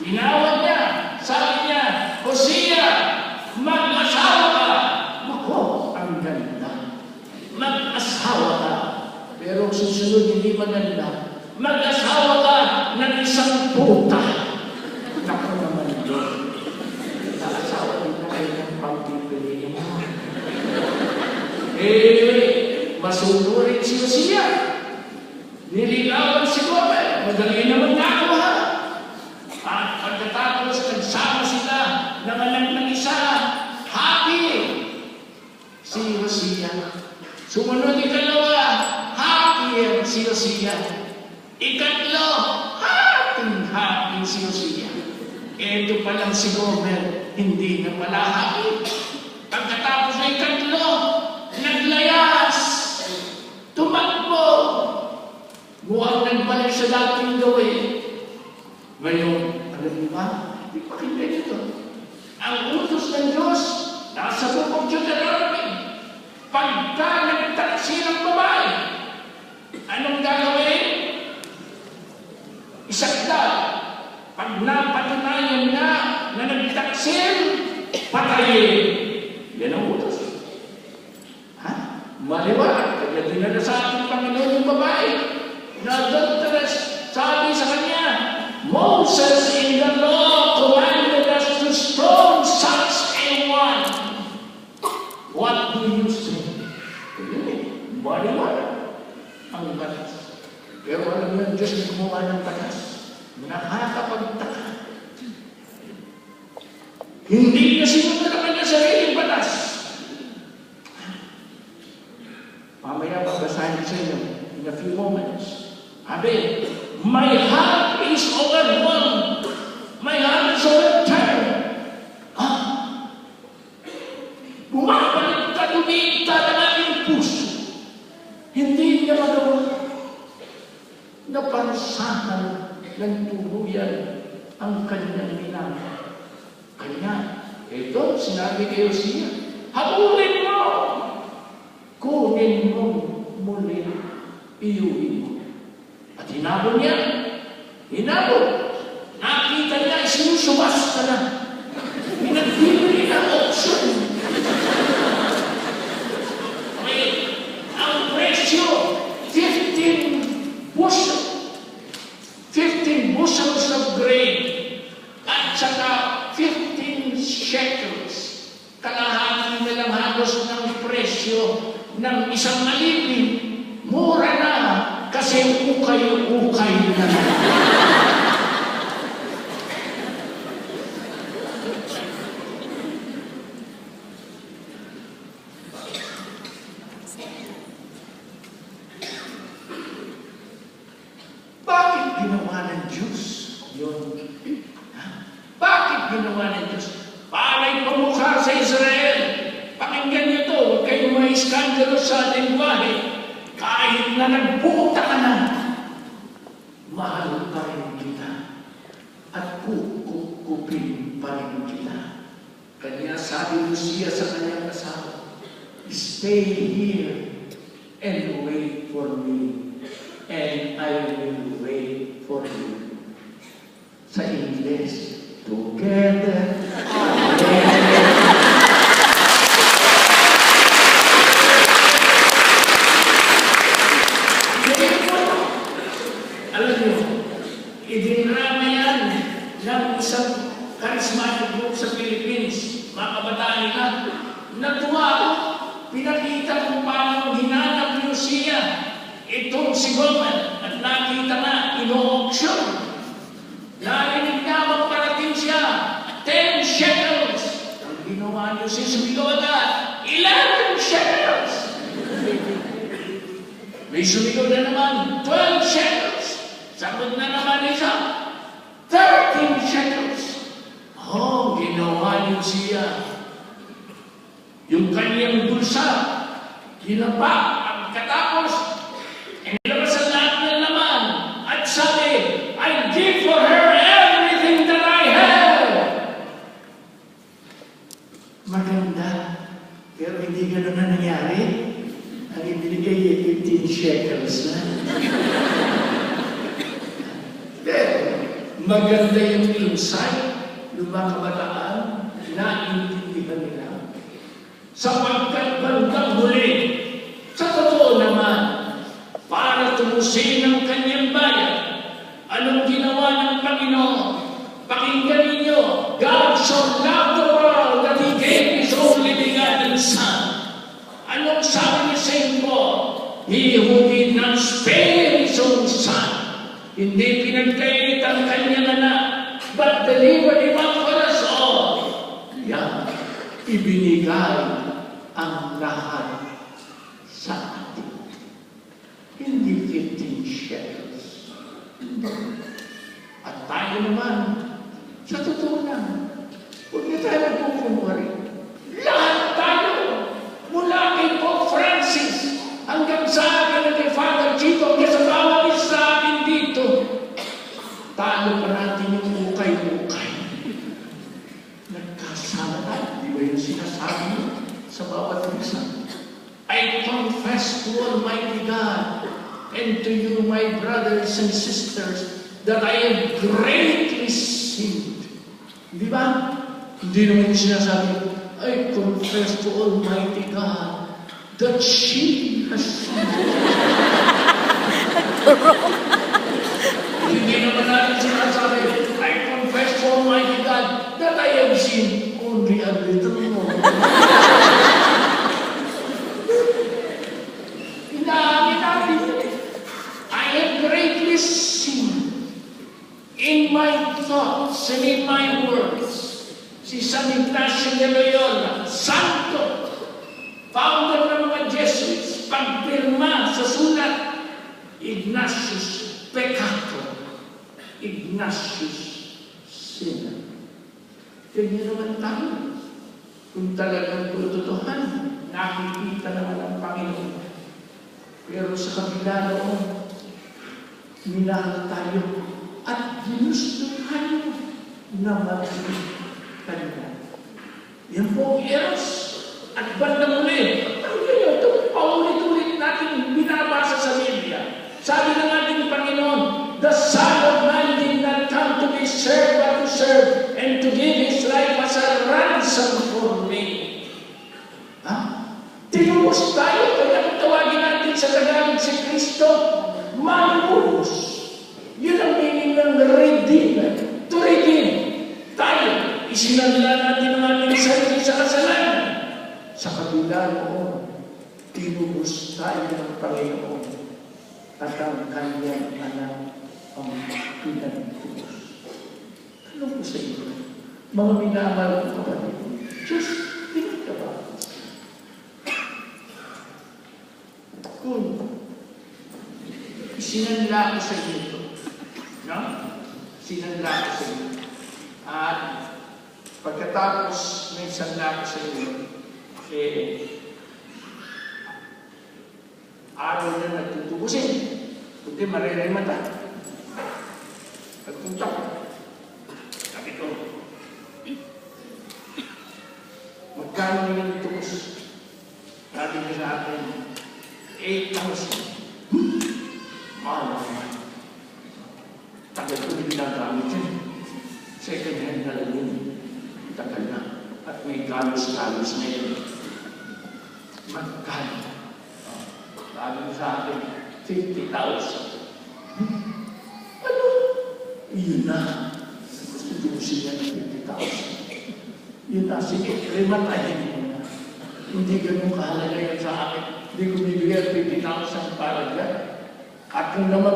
Tinawag niya, sabi niya, Hosea, mag-asawa ka. Ako, ang ganda. Mag-asawa ka. Pero susunod, hindi maganda. Mag-asawa ka ng isang puta. Naku naman doon. Nakasawa din na kayo ng pagpipiliin mo. Masunurin si Hosea. Niligawan si Gomer. Madali naman nakuha. At pagkatapos, nagsama sila ng anak ng isa. Happy si Hosea. Sumunod ikalawa, happy si Hosea. Ikatlo, happy si Hosea. Ito palang si Gomer, hindi na pala happy. Pagkatapos ay ikatlo, naglayas, tumakbo. Mukhang nagbalik sa dating gawin. Ngayon, alam niyo ba? Ipakinggan ito. Ang utos ng Diyos, nasa bukong Deuteronomy. Pagka nagtaksil ang babae, anong gagawin? Isakdal. Pag napatunayan na nagtaksil, patayin. Yan ang utos. Maliwanag. Kaya dinala sa ating Panginoon yung babae. Na adulteress, sabi sa kanya, Moses in the law commanded us to stone such a one. What do you say? Maliwanag ang batas. Pero alam mo yung Diyos na gumawa ng batas. Nakakapagtaka. Hindi na sinunod naman niya sariling batas. Mamaya babasahin sa inyo in a few moments. Amen. My heart is overwhelmed. My heart is overturned. Bumabalik ka, lumita ng aking puso. Hindi niya magawa. Napansahan ng tuluyan ang kanyang minamahal. Kanya, ito, sinabi kay Hosea, habulin mo! Kunin mo muli, iyuin mo. At hinabol niya. Hinabol. Nakita niya, sinusubas ka na. Pinagbibili ng auction. Okay. Ang presyo, 15 bushels of grain. At saka 15 shekels. Kalahati na lang halos ng presyo ng isang alipin. Mura na. Kasi ukay-ukay na. Bakit ginawa ng Diyos yun? Bakit ginawa ng Diyos? Pala'y pamukha sa Israel. Pakinggan niyo ito. Huwag kayong may iskandalo sa lingwahe. Kahit na nagputa ka na, mahal pa rin kita at kukupin pa rin kita. Kanya sabi Hosea sa kanyang asawa, stay here and wait for me and I will wait for you. Sa English, together. Alam niyo, idinrama yan ng isang charismatic group sa Philippines, mga kabataan nila, natuwa ako, pinakita kung paano hinanap ni Hosea itong si Gomer at nakita na, ino-auction. Narinig niya, magparating siya, 10 shekels. Ang ginawa niyo siya, sumigaw agad, 11 shekels. May sumigaw na naman, 12 shekels. Sagot na naman isa, 13 shekels. Oh, ginawa niyo siya. Yung kanyang bulsa, hinapa, ang katapos, nilabas ang lahat ng laman. At sabi, I give for her everything that I have. Maganda. Pero hindi gano'n na nangyari. Ang ibinigay ay 15 shekels na. Pero, maganda yung insight ng mga kabataan na intindihan nila. Sapagkat bandang huli, sa totoo naman, para tumusin ang kanyang bayan, anong ginawa ng Panginoon? Pakinggan ninyo, God so loved the world that He gave His only begotten Son. Anong sabi ni St. Paul? He who did not spare His own Son, hindi pinagkait ang kanyang anak, but delivered Him up for us all. Yan, ibinigay ang lahat sa atin. Hindi 15 shekels. At tayo naman, sa totoo lang, huwag na tayo nagpupunwari. Lahat tayo, mula kay Pope Francis, hanggang sa akin at kay Father Chico, hanggang sa bawat isa sa akin dito, tayo pa natin yung mukay-mukay. Nagkasama tayo. Di ba yung sinasabi mo sa bawat isa? I confess to Almighty God and to you, my brothers and sisters, that I have greatly sinned. Di ba? Hindi naman yung sinasabi, I confess to Almighty God that she has sinned. Hindi naman natin sinasabi, I confess to Almighty God that I have sinned only a little more. Inaangin natin, I have greatly sinned in my thoughts and in my words. Si San Ignacio de Loyola, santo, founder ng mga Jesuits, pagpirma sa sulat, Ignatius Peccator, Ignatius Sinner. Ganyan naman tayo. Kung talagang tututuhan, nakikita naman ang Panginoon. Pero sa kabila noon, minahal tayo at ginusto tayo na maging kanila. Yan po ang eros. At bandang muli, ito, paulit-ulit natin binabasa sa Biblia. Sabi ng ating Panginoon, the Son of Man did not come to be served, but to serve, and to give His life as a ransom for me. Ha? Tinubos tayo, kaya tawagin natin sa Tagalog si Kristo, manubos. Yun ang meaning ng redeemer. To redeem. Tayo, isinanla natin ang ating sarili sa kasalanan. Sa kabila noon, tinubos tayo ng Panginoon at ang kanyang anak ang pinagtubos. Ano po sa inyo? Mga minamahal ko kapatid, just think about it. Kung sinanla ko sa inyo ito, no? Sinanla ko sa inyo. At pagkatapos may sanla ko sa inyo, araw na nagtutubusin. Kundi mariray mata. Pagpunta ko, sabi ko, magkano yung tubos? Sabi niya sa akin, 8,000. Mahal naman. Tagal ko yung ginagamit yun. Second hand na lang yun. Tagal na. At may kalos-kalos na yun. Magkano? Sabi mo sa akin, 50,000. Ano? Yun na. Gusto tubusin niya ng 50,000. Yun na. Sige, rematahin mo na. Hindi ganun kahalaga yan sa akin. Hindi ko bibigyan 50,000 para dyan. At kung naman,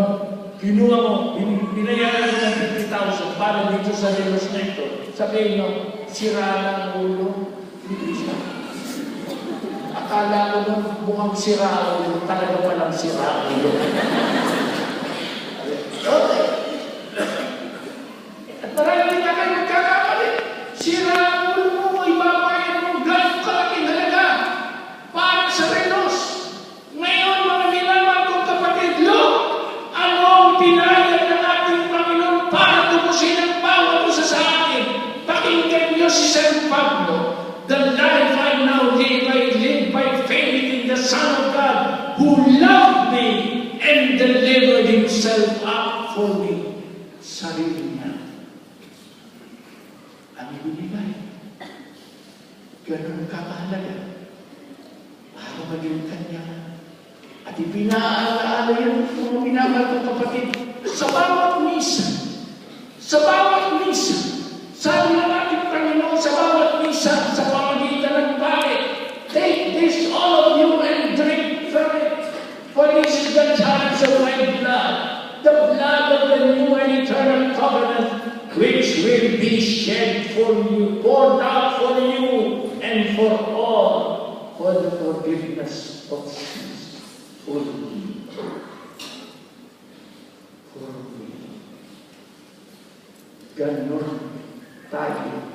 kinuha mo, binayaran mo ng 50,000 para dito sa relos na ito, sabihin mo, sira ng ulo, hindi siya. Akala ko nung mukhang sira ang ulo, talaga palang sira ang ulo. Okay. At marami na kayo nagkakamali. Sira ang ulo mo, ibabayan mo gano'ng kalaking halaga para sa relos. Ngayon, mga minamahal kong kapatid, look, ano ang pinayag ng ating Panginoon para tubusin ang bawat isa sa atin. Pakinggan niyo si San Pablo. The life I now live, I live by faith in the Son of God, who loved me and delivered Himself up for me. Sarili niya. ibinigay. Ganun kakahalaga para maging kanya. At ipinaalaala yan, mga minamahal kong kapatid, sa bawat misa, sabi ng ating Panginoon, sa bawat misa, sa pamagitan ng pare, take this, all of you, and drink from it. For this is the chalice of my blood, the blood of the new and eternal covenant, which will be shed for you, poured out for you, and for all, for the forgiveness of sins. For me. For me. Ganon tayo